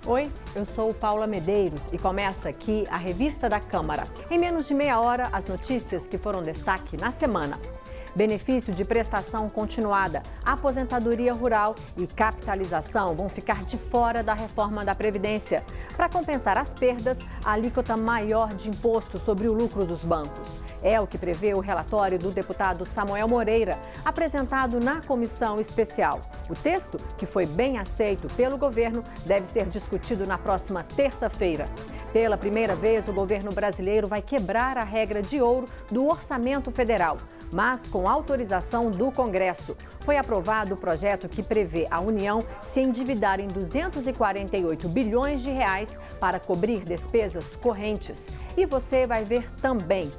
Oi, eu sou Paula Medeiros e começa aqui a Revista da Câmara. Em menos de meia hora, as notícias que foram destaque na semana. Benefício de prestação continuada, aposentadoria rural e capitalização vão ficar de fora da reforma da Previdência. Para compensar as perdas, a alíquota maior de imposto sobre o lucro dos bancos. É o que prevê o relatório do deputado Samuel Moreira, apresentado na comissão especial. O texto, que foi bem aceito pelo governo, deve ser discutido na próxima terça-feira. Pela primeira vez, o governo brasileiro vai quebrar a regra de ouro do orçamento federal, mas com autorização do Congresso. Foi aprovado o projeto que prevê a União se endividar em 248 bilhões de reais para cobrir despesas correntes. E você vai ver também.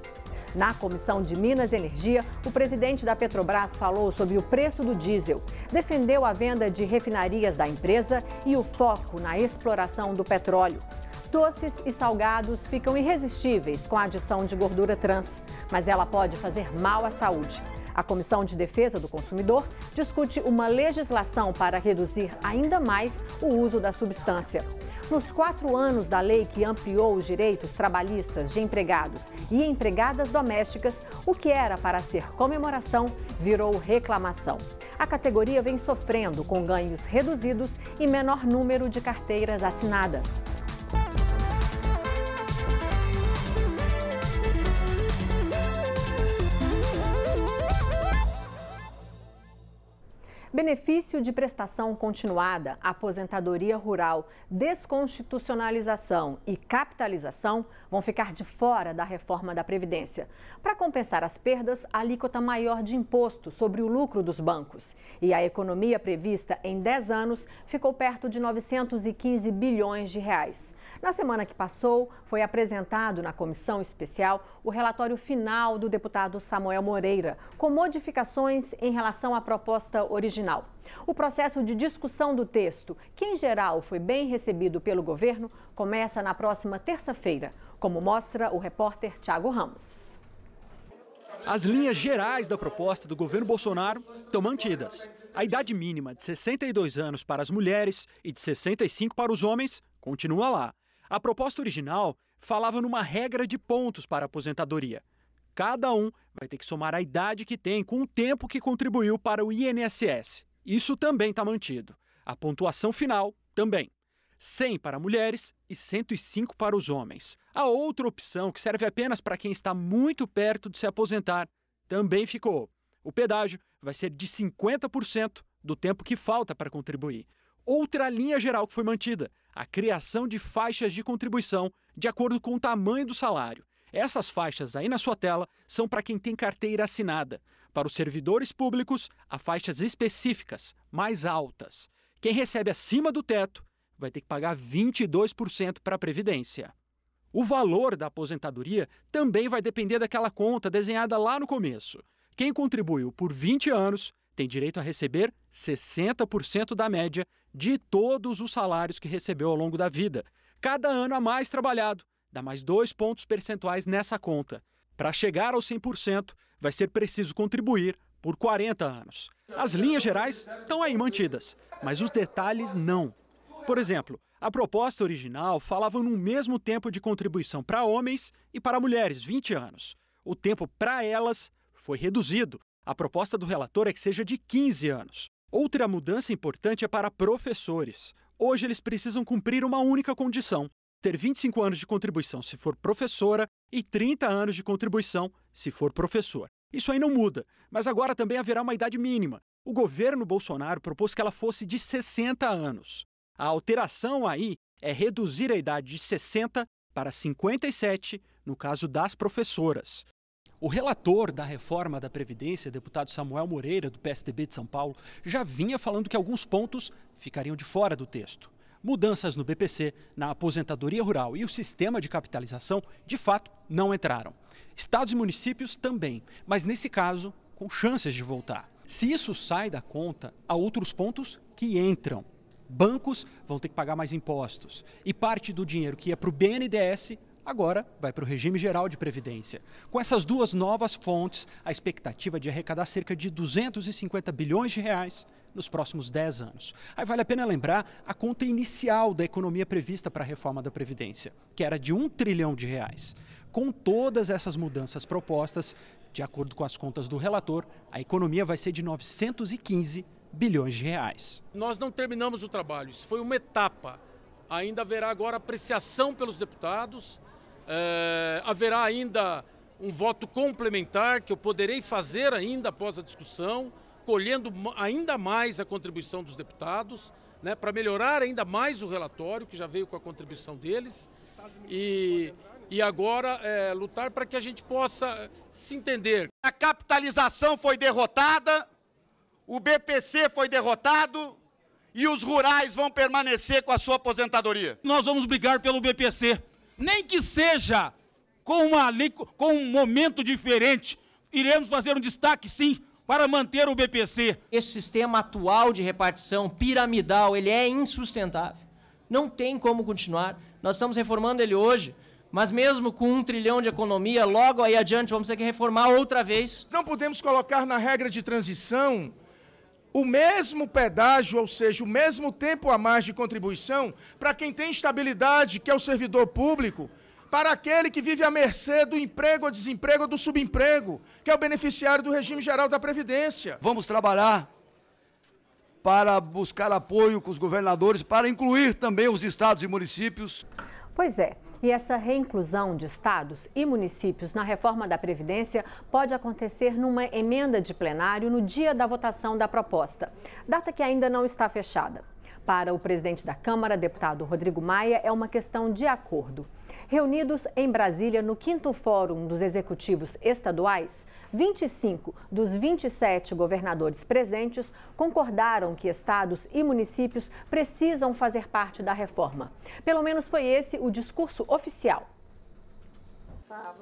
Na Comissão de Minas e Energia, o presidente da Petrobras falou sobre o preço do diesel, defendeu a venda de refinarias da empresa e o foco na exploração do petróleo. Doces e salgados ficam irresistíveis com a adição de gordura trans, mas ela pode fazer mal à saúde. A Comissão de Defesa do Consumidor discute uma legislação para reduzir ainda mais o uso da substância. Nos 4 anos da lei que ampliou os direitos trabalhistas de empregados e empregadas domésticas, o que era para ser comemoração virou reclamação. A categoria vem sofrendo com ganhos reduzidos e menor número de carteiras assinadas. Benefício de prestação continuada, aposentadoria rural, desconstitucionalização e capitalização vão ficar de fora da reforma da Previdência. Para compensar as perdas, a alíquota maior de imposto sobre o lucro dos bancos. E a economia prevista em 10 anos ficou perto de 915 bilhões de reais. Na semana que passou, foi apresentado na comissão especial o relatório final do deputado Samuel Moreira, com modificações em relação à proposta original. O processo de discussão do texto, que em geral foi bem recebido pelo governo, começa na próxima terça-feira, como mostra o repórter Thiago Ramos. As linhas gerais da proposta do governo Bolsonaro estão mantidas. A idade mínima de 62 anos para as mulheres e de 65 para os homens continua lá. A proposta original falava numa regra de pontos para a aposentadoria. Cada um vai ter que somar a idade que tem com o tempo que contribuiu para o INSS. Isso também está mantido. A pontuação final também. 100 para mulheres e 105 para os homens. A outra opção, que serve apenas para quem está muito perto de se aposentar, também ficou. O pedágio vai ser de 50% do tempo que falta para contribuir. Outra linha geral que foi mantida, a criação de faixas de contribuição de acordo com o tamanho do salário. Essas faixas aí na sua tela são para quem tem carteira assinada. Para os servidores públicos, há faixas específicas, mais altas. Quem recebe acima do teto vai ter que pagar 22% para a Previdência. O valor da aposentadoria também vai depender daquela conta desenhada lá no começo. Quem contribuiu por 20 anos tem direito a receber 60% da média de todos os salários que recebeu ao longo da vida. Cada ano a mais trabalhado dá mais 2 pontos percentuais nessa conta. Para chegar aos 100%, vai ser preciso contribuir por 40 anos. As linhas gerais estão aí mantidas, mas os detalhes não. Por exemplo, a proposta original falava no mesmo tempo de contribuição para homens e para mulheres, 20 anos. O tempo para elas foi reduzido. A proposta do relator é que seja de 15 anos. Outra mudança importante é para professores. Hoje eles precisam cumprir uma única condição: ter 25 anos de contribuição se for professora e 30 anos de contribuição se for professor. Isso aí não muda, mas agora também haverá uma idade mínima. O governo Bolsonaro propôs que ela fosse de 60 anos. A alteração aí é reduzir a idade de 60 para 57, no caso das professoras. O relator da reforma da Previdência, deputado Samuel Moreira, do PSDB de São Paulo, já vinha falando que alguns pontos ficariam de fora do texto. Mudanças no BPC, na aposentadoria rural e o sistema de capitalização, de fato, não entraram. Estados e municípios também, mas nesse caso, com chances de voltar. Se isso sai da conta, há outros pontos que entram. Bancos vão ter que pagar mais impostos e parte do dinheiro que ia para o BNDES agora vai para o regime geral de previdência. Com essas duas novas fontes, a expectativa é de arrecadar cerca de 250 bilhões de reais nos próximos 10 anos. Aí vale a pena lembrar a conta inicial da economia prevista para a reforma da Previdência, que era de R$1 trilhão. Com todas essas mudanças propostas, de acordo com as contas do relator, a economia vai ser de 915 bilhões de reais. Nós não terminamos o trabalho, isso foi uma etapa. Ainda haverá agora apreciação pelos deputados, haverá ainda um voto complementar que eu poderei fazer ainda após a discussão, colhendo ainda mais a contribuição dos deputados, né, para melhorar ainda mais o relatório, que já veio com a contribuição deles, e agora lutar para que a gente possa se entender. A capitalização foi derrotada, o BPC foi derrotado e os rurais vão permanecer com a sua aposentadoria. Nós vamos brigar pelo BPC, nem que seja com um momento diferente, iremos fazer um destaque sim, para manter o BPC. Esse sistema atual de repartição piramidal, ele é insustentável. Não tem como continuar. Nós estamos reformando ele hoje, mas mesmo com 1 trilhão de economia, logo aí adiante vamos ter que reformar outra vez. Não podemos colocar na regra de transição o mesmo pedágio, ou seja, o mesmo tempo a mais de contribuição para quem tem estabilidade, que é o servidor público, para aquele que vive à mercê do emprego ou desemprego ou do subemprego, que é o beneficiário do regime geral da Previdência. Vamos trabalhar para buscar apoio com os governadores, para incluir também os estados e municípios. Pois é, e essa reinclusão de estados e municípios na reforma da Previdência pode acontecer numa emenda de plenário no dia da votação da proposta, data que ainda não está fechada. Para o presidente da Câmara, deputado Rodrigo Maia, é uma questão de acordo. Reunidos em Brasília no 5º Fórum dos Executivos Estaduais, 25 dos 27 governadores presentes concordaram que estados e municípios precisam fazer parte da reforma. Pelo menos foi esse o discurso oficial.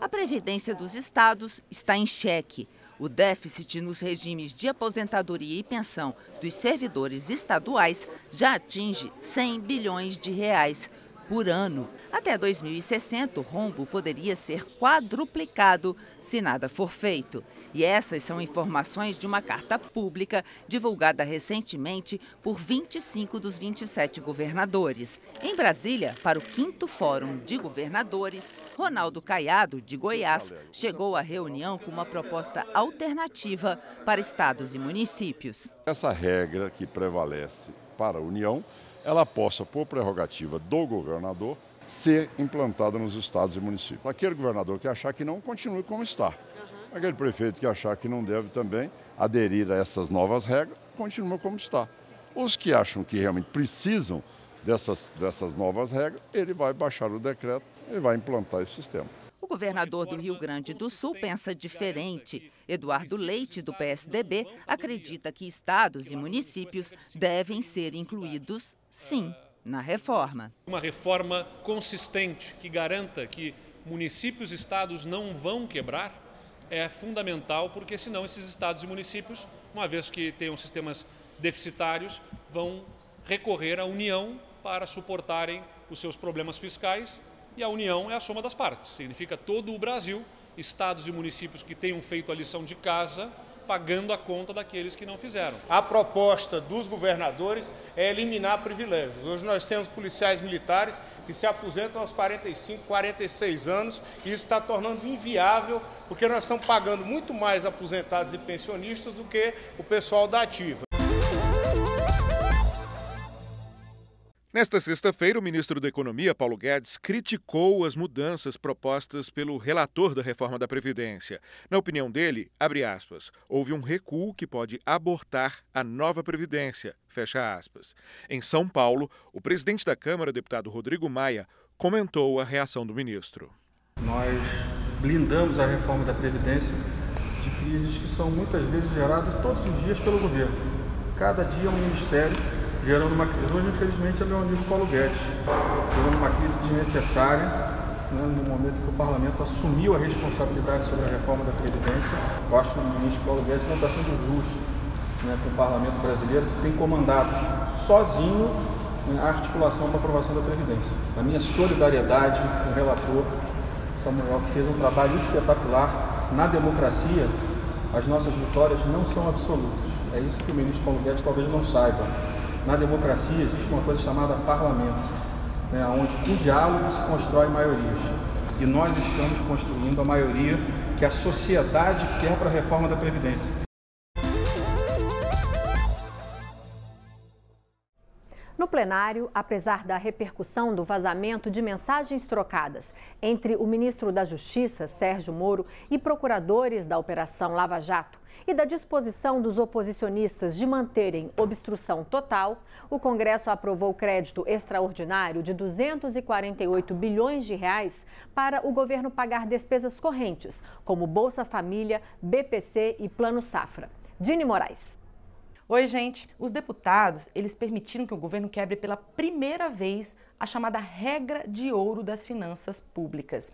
A Previdência dos estados está em xeque. O déficit nos regimes de aposentadoria e pensão dos servidores estaduais já atinge 100 bilhões de reais por ano. Até 2060, o rombo poderia ser quadruplicado se nada for feito. E essas são informações de uma carta pública divulgada recentemente por 25 dos 27 governadores. Em Brasília, para o 5º Fórum de Governadores, Ronaldo Caiado, de Goiás, chegou à reunião com uma proposta alternativa para estados e municípios. Essa regra que prevalece para a União, ela possa, por prerrogativa do governador, ser implantada nos estados e municípios. Aquele governador que achar que não, continue como está. Aquele prefeito que achar que não deve também aderir a essas novas regras, continua como está. Os que acham que realmente precisam dessas novas regras, ele vai baixar o decreto e vai implantar esse sistema. O governador do Rio Grande do Sul pensa diferente. Eduardo Leite, do PSDB, acredita que estados e municípios devem ser incluídos, sim, na reforma. Uma reforma consistente que garanta que municípios e estados não vão quebrar é fundamental, porque senão esses estados e municípios, uma vez que tenham sistemas deficitários, vão recorrer à União para suportarem os seus problemas fiscais. E a União é a soma das partes, significa todo o Brasil, estados e municípios que tenham feito a lição de casa, pagando a conta daqueles que não fizeram. A proposta dos governadores é eliminar privilégios. Hoje nós temos policiais militares que se aposentam aos 45, 46 anos e isso está tornando inviável, porque nós estamos pagando muito mais aposentados e pensionistas do que o pessoal da ativa. Nesta sexta-feira, o ministro da Economia, Paulo Guedes, criticou as mudanças propostas pelo relator da reforma da Previdência. Na opinião dele, abre aspas, houve um recuo que pode abortar a nova Previdência, fecha aspas. Em São Paulo, o presidente da Câmara, deputado Rodrigo Maia, comentou a reação do ministro. Nós blindamos a reforma da Previdência de crises que são muitas vezes geradas todos os dias pelo governo. Cada dia um ministério gerando uma crise. Hoje, infelizmente, é meu amigo Paulo Guedes, gerando uma crise desnecessária, no momento que o parlamento assumiu a responsabilidade sobre a reforma da Previdência. Eu acho que o ministro Paulo Guedes não está sendo justo com o parlamento brasileiro, que tem comandado sozinho a articulação para a aprovação da Previdência. A minha solidariedade com o relator Samuel, que fez um trabalho espetacular na democracia, as nossas vitórias não são absolutas. É isso que o ministro Paulo Guedes talvez não saiba. Na democracia existe uma coisa chamada parlamento, né, onde com diálogo se constrói maiorias. E nós estamos construindo a maioria que a sociedade quer para a reforma da Previdência. No plenário, apesar da repercussão do vazamento de mensagens trocadas entre o ministro da Justiça, Sérgio Moro, e procuradores da Operação Lava Jato, e da disposição dos oposicionistas de manterem obstrução total, o Congresso aprovou crédito extraordinário de 248 bilhões de reais para o governo pagar despesas correntes, como Bolsa Família, BPC e Plano Safra. Dini Moraes. Oi, gente. Os deputados, eles permitiram que o governo quebre pela primeira vez a chamada regra de ouro das finanças públicas.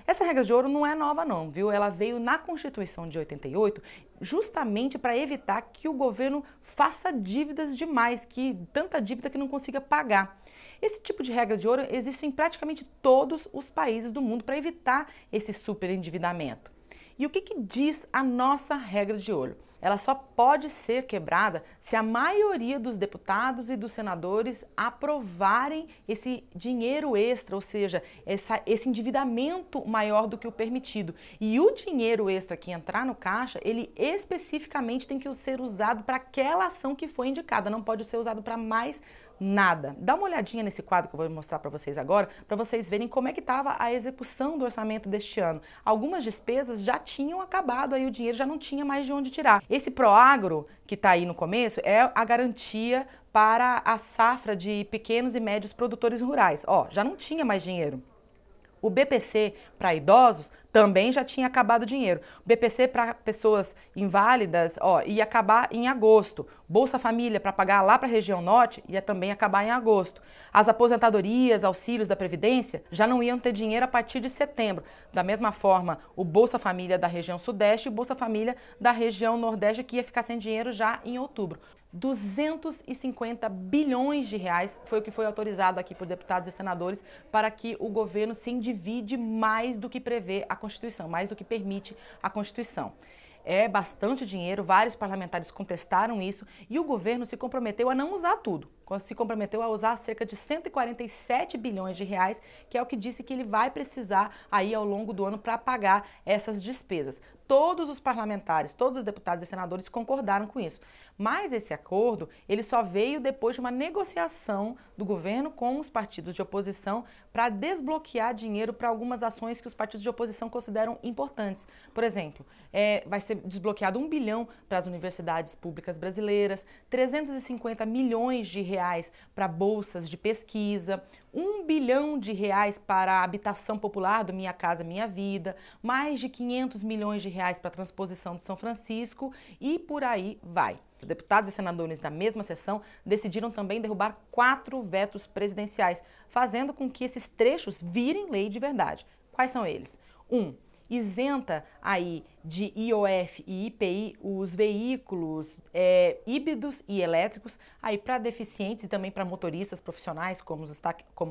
Essa regra de ouro não é nova não, viu? Ela veio na Constituição de 88 justamente para evitar que o governo faça dívidas demais, tanta dívida que não consiga pagar. Esse tipo de regra de ouro existe em praticamente todos os países do mundo para evitar esse superendividamento. E o que diz a nossa regra de ouro? Ela só pode ser quebrada se a maioria dos deputados e dos senadores aprovarem esse dinheiro extra, ou seja, esse endividamento maior do que o permitido. E o dinheiro extra que entrar no caixa, ele especificamente tem que ser usado para aquela ação que foi indicada, não pode ser usado para mais nada. Dá uma olhadinha nesse quadro que eu vou mostrar para vocês agora, para vocês verem como é que estava a execução do orçamento deste ano. Algumas despesas já tinham acabado, aí o dinheiro já não tinha mais de onde tirar. Esse Proagro, que está aí no começo, é a garantia para a safra de pequenos e médios produtores rurais. Ó, já não tinha mais dinheiro. O BPC para idosos também já tinha acabado o dinheiro. O BPC para pessoas inválidas, ia acabar em agosto. Bolsa Família para pagar lá para a região norte ia também acabar em agosto. As aposentadorias, auxílios da Previdência já não iam ter dinheiro a partir de setembro. Da mesma forma, o Bolsa Família da região sudeste e o Bolsa Família da região nordeste que ia ficar sem dinheiro já em outubro. 250 bilhões de reais foi o que foi autorizado aqui por deputados e senadores para que o governo se endivide mais do que prevê a Constituição, mais do que permite a Constituição. É bastante dinheiro, vários parlamentares contestaram isso e o governo se comprometeu a não usar tudo. Se comprometeu a usar cerca de 147 bilhões de reais, que é o que disse que ele vai precisar aí ao longo do ano para pagar essas despesas. Todos os parlamentares, todos os deputados e senadores concordaram com isso. Mas esse acordo, ele só veio depois de uma negociação do governo com os partidos de oposição para desbloquear dinheiro para algumas ações que os partidos de oposição consideram importantes. Por exemplo, vai ser desbloqueado 1 bilhão para as universidades públicas brasileiras, 350 milhões de reais para bolsas de pesquisa, 1 bilhão de reais para a habitação popular do Minha Casa Minha Vida, mais de 500 milhões de reais para a transposição de São Francisco e por aí vai. Deputados e senadores da mesma sessão decidiram também derrubar 4 vetos presidenciais, fazendo com que esses trechos virem lei de verdade. Quais são eles? 1. Isenta aí de IOF e IPI os veículos híbridos e elétricos aí para deficientes e também para motoristas profissionais como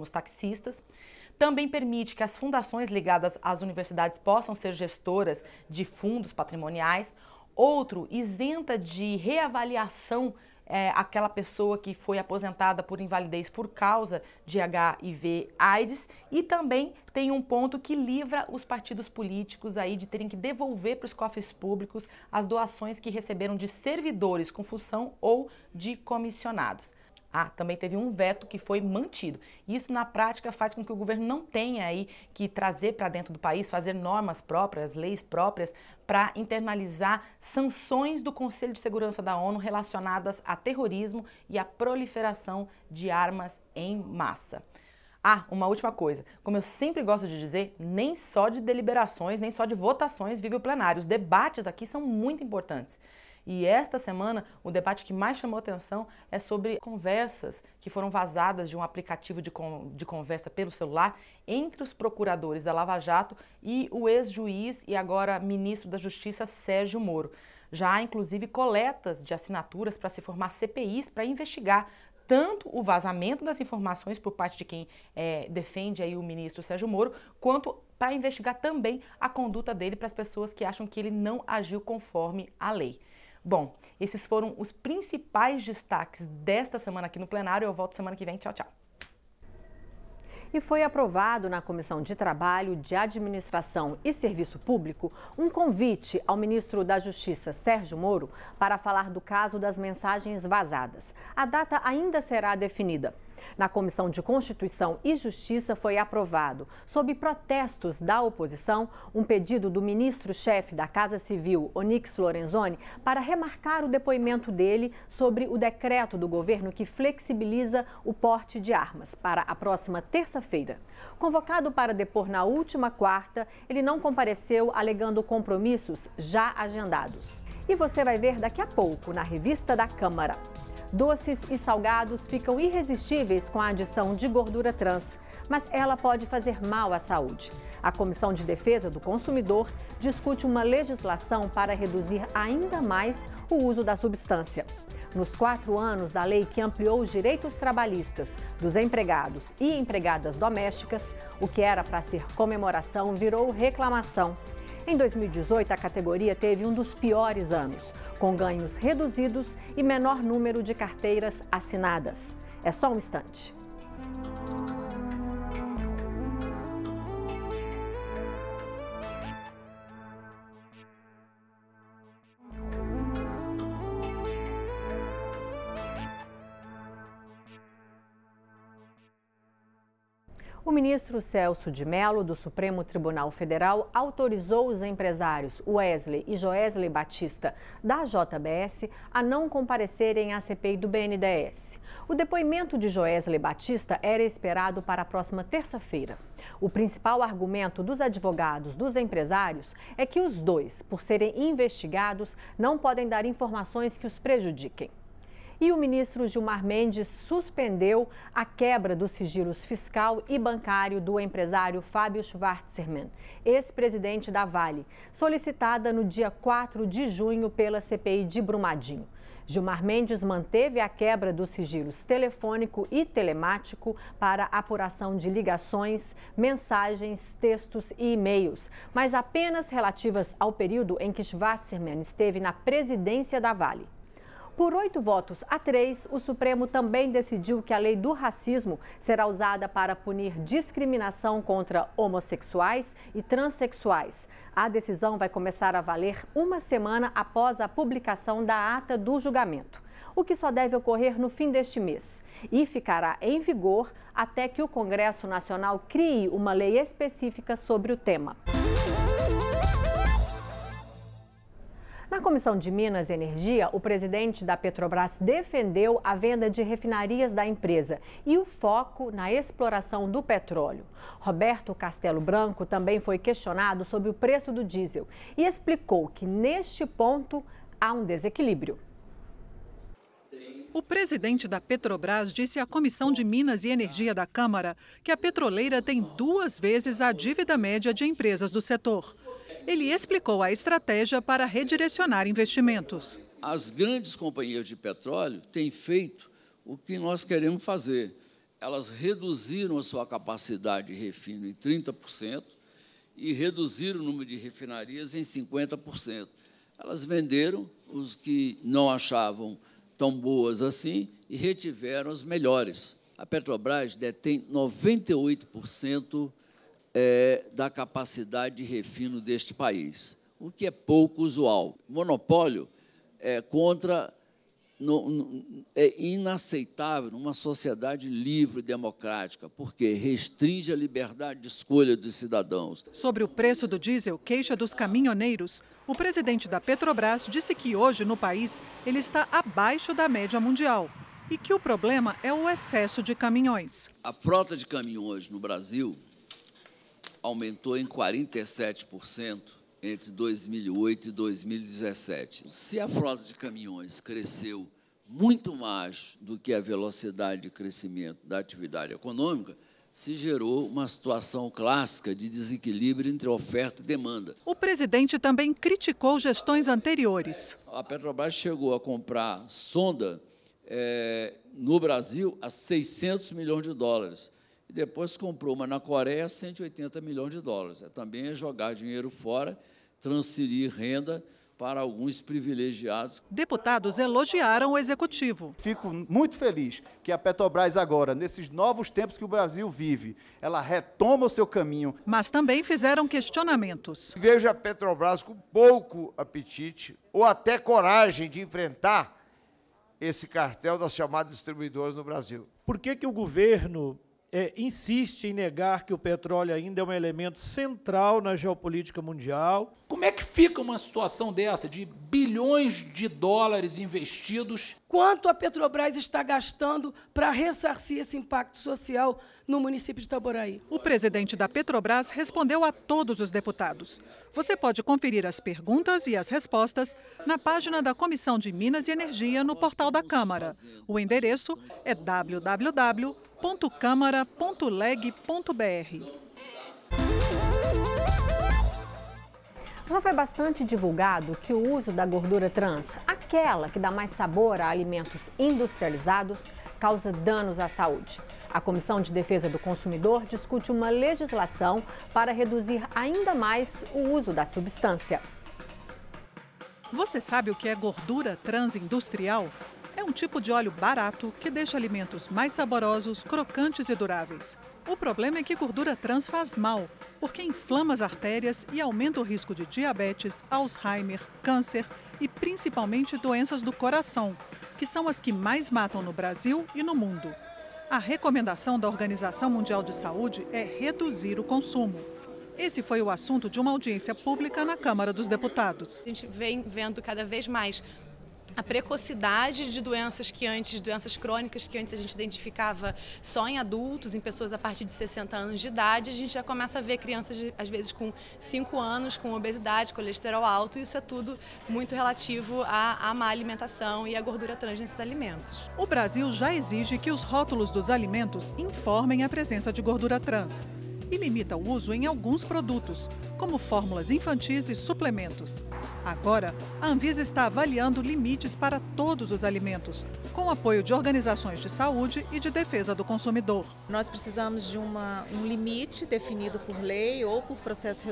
os taxistas. Também permite que as fundações ligadas às universidades possam ser gestoras de fundos patrimoniais. Outro, isenta de reavaliação aquela pessoa que foi aposentada por invalidez por causa de HIV/AIDS, e também tem um ponto que livra os partidos políticos aí de terem que devolver para os cofres públicos as doações que receberam de servidores com função ou de comissionados. Também teve um veto que foi mantido. Isso, na prática, faz com que o governo não tenha aí que trazer para dentro do país, fazer normas próprias, leis próprias, para internalizar sanções do Conselho de Segurança da ONU relacionadas a terrorismo e a proliferação de armas em massa. Uma última coisa. Como eu sempre gosto de dizer, nem só de deliberações, nem só de votações vive o plenário. Os debates aqui são muito importantes. E esta semana, o debate que mais chamou atenção é sobre conversas que foram vazadas de um aplicativo de conversa pelo celular entre os procuradores da Lava Jato e o ex-juiz e agora ministro da Justiça, Sérgio Moro. Já há, inclusive, coletas de assinaturas para se formar CPIs para investigar tanto o vazamento das informações por parte de quem defende aí o ministro Sérgio Moro, quanto para investigar também a conduta dele para as pessoas que acham que ele não agiu conforme a lei. Bom, esses foram os principais destaques desta semana aqui no plenário. Eu volto semana que vem. Tchau, tchau. E foi aprovado na Comissão de Trabalho, de Administração e Serviço Público um convite ao ministro da Justiça, Sérgio Moro, para falar do caso das mensagens vazadas. A data ainda será definida. Na Comissão de Constituição e Justiça foi aprovado, sob protestos da oposição, um pedido do ministro-chefe da Casa Civil, Onyx Lorenzoni, para remarcar o depoimento dele sobre o decreto do governo que flexibiliza o porte de armas para a próxima terça-feira. Convocado para depor na última quarta, ele não compareceu, alegando compromissos já agendados. E você vai ver daqui a pouco na revista da Câmara. Doces e salgados ficam irresistíveis com a adição de gordura trans, mas ela pode fazer mal à saúde. A Comissão de Defesa do Consumidor discute uma legislação para reduzir ainda mais o uso da substância. Nos 4 anos da lei que ampliou os direitos trabalhistas dos empregados e empregadas domésticas, o que era para ser comemoração virou reclamação. Em 2018, a categoria teve um dos piores anos, com ganhos reduzidos e menor número de carteiras assinadas. É só um instante. O ministro Celso de Mello, do Supremo Tribunal Federal, autorizou os empresários Wesley e Joesley Batista, da JBS, a não comparecerem à CPI do BNDES. O depoimento de Joesley Batista era esperado para a próxima terça-feira. O principal argumento dos advogados dos empresários é que os dois, por serem investigados, não podem dar informações que os prejudiquem. E o ministro Gilmar Mendes suspendeu a quebra dos sigilos fiscal e bancário do empresário Fábio Schwartzerman, ex-presidente da Vale, solicitada no dia 4 de junho pela CPI de Brumadinho. Gilmar Mendes manteve a quebra dos sigilos telefônico e telemático para apuração de ligações, mensagens, textos e e-mails, mas apenas relativas ao período em que Schwartzerman esteve na presidência da Vale. Por 8-3, o Supremo também decidiu que a lei do racismo será usada para punir discriminação contra homossexuais e transexuais. A decisão vai começar a valer uma semana após a publicação da ata do julgamento, o que só deve ocorrer no fim deste mês, e ficará em vigor até que o Congresso Nacional crie uma lei específica sobre o tema. Na Comissão de Minas e Energia, o presidente da Petrobras defendeu a venda de refinarias da empresa e o foco na exploração do petróleo. Roberto Castelo Branco também foi questionado sobre o preço do diesel e explicou que, neste ponto, há um desequilíbrio. O presidente da Petrobras disse à Comissão de Minas e Energia da Câmara que a petroleira tem 2 vezes a dívida média de empresas do setor. Ele explicou a estratégia para redirecionar investimentos. As grandes companhias de petróleo têm feito o que nós queremos fazer. Elas reduziram a sua capacidade de refino em 30% e reduziram o número de refinarias em 50%. Elas venderam os que não achavam tão boas assim e retiveram as melhores. A Petrobras detém 98% da capacidade de refino deste país, o que é pouco usual. Monopólio é inaceitável numa sociedade livre e democrática, porque restringe a liberdade de escolha dos cidadãos. Sobre o preço do diesel, queixa dos caminhoneiros, o presidente da Petrobras disse que hoje, no país, ele está abaixo da média mundial e que o problema é o excesso de caminhões. A frota de caminhões no Brasil aumentou em 47% entre 2008 e 2017. Se a frota de caminhões cresceu muito mais do que a velocidade de crescimento da atividade econômica, se gerou uma situação clássica de desequilíbrio entre oferta e demanda. O presidente também criticou gestões anteriores. A Petrobras chegou a comprar sonda no Brasil a $600 milhões. e depois comprou uma na Coreia, 180 milhões de dólares. Também é jogar dinheiro fora, transferir renda para alguns privilegiados. Deputados elogiaram o executivo. Fico muito feliz que a Petrobras agora, nesses novos tempos que o Brasil vive, ela retoma o seu caminho. Mas também fizeram questionamentos. Vejo a Petrobras com pouco apetite ou até coragem de enfrentar esse cartel das chamadas distribuidoras no Brasil. Por que o governo insiste em negar que o petróleo ainda é um elemento central na geopolítica mundial? Como é que fica uma situação dessa, de bilhões de dólares investidos? Quanto a Petrobras está gastando para ressarcir esse impacto social no município de Itaboraí? O presidente da Petrobras respondeu a todos os deputados. Você pode conferir as perguntas e as respostas na página da Comissão de Minas e Energia no portal da Câmara. O endereço é www.câmara.leg.br. Já foi bastante divulgado que o uso da gordura trans, aquela que dá mais sabor a alimentos industrializados, causa danos à saúde. A Comissão de Defesa do Consumidor discute uma legislação para reduzir ainda mais o uso da substância. Você sabe o que é gordura trans industrial? É um tipo de óleo barato que deixa alimentos mais saborosos, crocantes e duráveis. O problema é que gordura trans faz mal, porque inflama as artérias e aumenta o risco de diabetes, Alzheimer, câncer e principalmente doenças do coração, que são as que mais matam no Brasil e no mundo. A recomendação da Organização Mundial de Saúde é reduzir o consumo. Esse foi o assunto de uma audiência pública na Câmara dos Deputados. A gente vem vendo cada vez mais a precocidade de doenças crônicas que antes a gente identificava só em adultos, em pessoas a partir de 60 anos de idade. A gente já começa a ver crianças, às vezes, com 5 anos, com obesidade, colesterol alto. Isso é tudo muito relativo à má alimentação e à gordura trans nesses alimentos. O Brasil já exige que os rótulos dos alimentos informem a presença de gordura trans e limita o uso em alguns produtos, como fórmulas infantis e suplementos. Agora, a Anvisa está avaliando limites para todos os alimentos, com apoio de organizações de saúde e de defesa do consumidor. Nós precisamos de um limite definido por lei ou por processo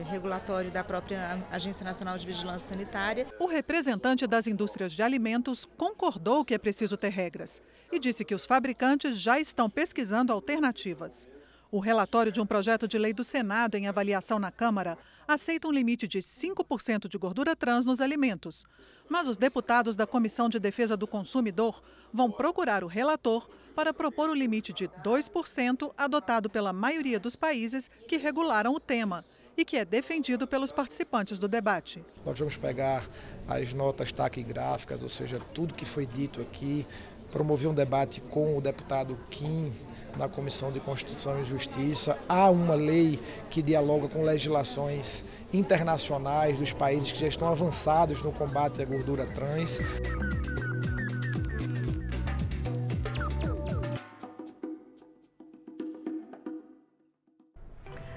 regulatório da própria Agência Nacional de Vigilância Sanitária. O representante das indústrias de alimentos concordou que é preciso ter regras e disse que os fabricantes já estão pesquisando alternativas. O relatório de um projeto de lei do Senado em avaliação na Câmara aceita um limite de 5% de gordura trans nos alimentos. Mas os deputados da Comissão de Defesa do Consumidor vão procurar o relator para propor o limite de 2% adotado pela maioria dos países que regularam o tema e que é defendido pelos participantes do debate. Nós vamos pegar as notas taquigráficas, ou seja, tudo que foi dito aqui, promover um debate com o deputado Kim na Comissão de Constituição e Justiça. Há uma lei que dialoga com legislações internacionais dos países que já estão avançados no combate à gordura trans.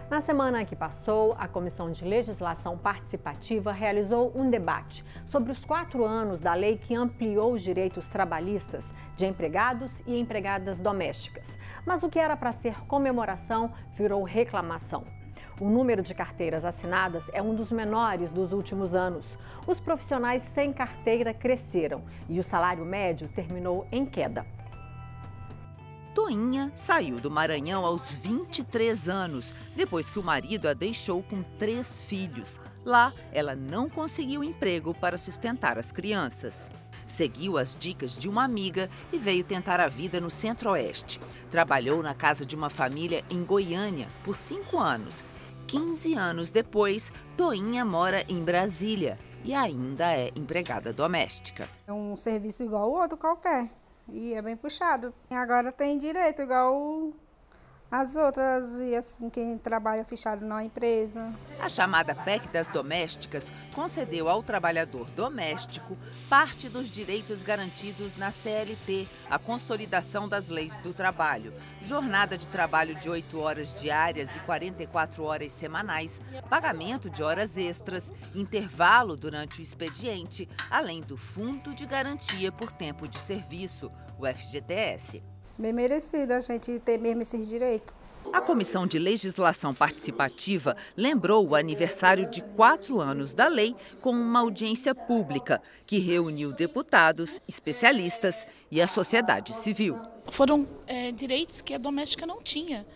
Na semana que passou, a Comissão de Legislação Participativa realizou um debate sobre os 4 anos da lei que ampliou os direitos trabalhistas de empregados e empregadas domésticas. Mas o que era para ser comemoração virou reclamação. O número de carteiras assinadas é um dos menores dos últimos anos. Os profissionais sem carteira cresceram e o salário médio terminou em queda. Toinha saiu do Maranhão aos 23 anos, depois que o marido a deixou com 3 filhos. Lá, ela não conseguiu emprego para sustentar as crianças. Seguiu as dicas de uma amiga e veio tentar a vida no Centro-Oeste. Trabalhou na casa de uma família em Goiânia por 5 anos. 15 anos depois, Toinha mora em Brasília e ainda é empregada doméstica. É um serviço igual o outro qualquer. E é bem puxado. Agora tem direito, igual as outras, e assim, quem trabalha fechado na empresa. A chamada PEC das domésticas concedeu ao trabalhador doméstico parte dos direitos garantidos na CLT, a consolidação das leis do trabalho, jornada de trabalho de 8 horas diárias e 44 horas semanais, pagamento de horas extras, intervalo durante o expediente, além do Fundo de Garantia por Tempo de Serviço, o FGTS. Bem merecido a gente ter mesmo esses direitos. A Comissão de Legislação Participativa lembrou o aniversário de 4 anos da lei com uma audiência pública que reuniu deputados, especialistas e a sociedade civil. Foram direitos que a doméstica não tinha.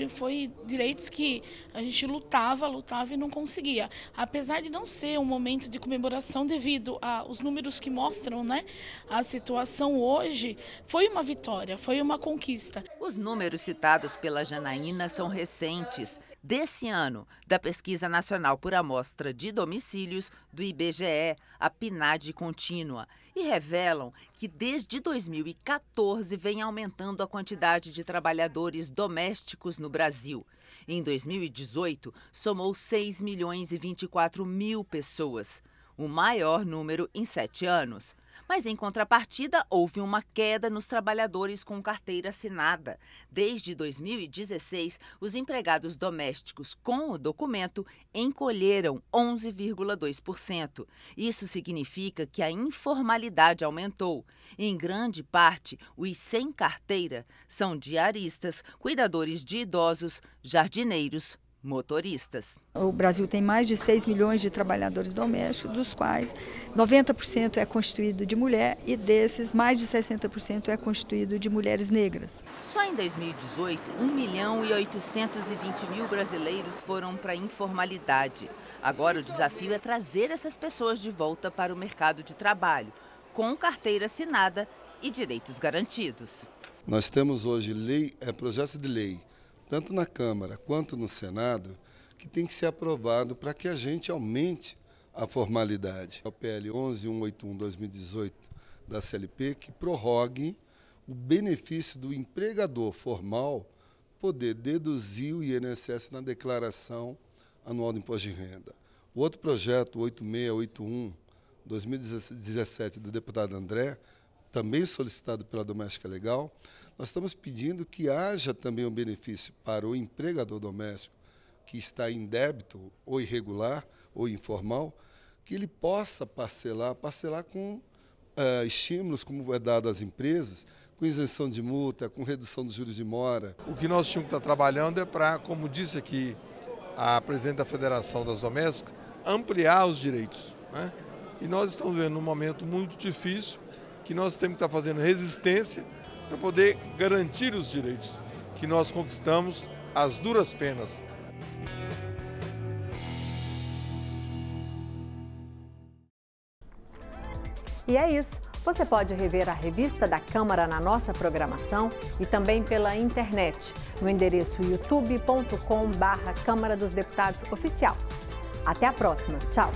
Foi direitos que a gente lutava e não conseguia. Apesar de não ser um momento de comemoração devido aos números que mostram, né, a situação hoje, foi uma vitória, foi uma conquista. Os números citados pela Janaína são recentes, desse ano, da Pesquisa Nacional por Amostra de Domicílios do IBGE, a PNAD contínua, e revelam que desde 2014 vem aumentando a quantidade de trabalhadores domésticos no Brasil. Em 2018, somou 6.024.000 pessoas, o maior número em 7 anos. Mas, em contrapartida, houve uma queda nos trabalhadores com carteira assinada. Desde 2016, os empregados domésticos com o documento encolheram 11,2%. Isso significa que a informalidade aumentou. Em grande parte, os sem carteira são diaristas, cuidadores de idosos, jardineiros, motoristas. O Brasil tem mais de 6 milhões de trabalhadores domésticos, dos quais 90% é constituído de mulher e desses mais de 60% é constituído de mulheres negras. Só em 2018, 1.820.000 brasileiros foram para a informalidade. Agora o desafio é trazer essas pessoas de volta para o mercado de trabalho, com carteira assinada e direitos garantidos. Nós temos hoje projetos de lei, tanto na Câmara quanto no Senado, que tem que ser aprovado para que a gente aumente a formalidade. O PL 11.181/2018 da CLP, que prorrogue o benefício do empregador formal poder deduzir o INSS na declaração anual do imposto de renda. O outro projeto, 8681/2017, do deputado André, também solicitado pela Doméstica Legal, nós estamos pedindo que haja também um benefício para o empregador doméstico que está em débito, ou irregular, ou informal, que ele possa parcelar com estímulos, como é dado às empresas, com isenção de multa, com redução dos juros de mora. O que nós tínhamos que estar trabalhando é para, como disse aqui a presidente da Federação das Domésticas, ampliar os direitos, né? E nós estamos vivendo um momento muito difícil, que nós temos que estar fazendo resistência para poder garantir os direitos que nós conquistamos às duras penas. E é isso. Você pode rever a revista da Câmara na nossa programação e também pela internet, no endereço youtube.com/Câmara dos Deputados Oficial. Até a próxima. Tchau!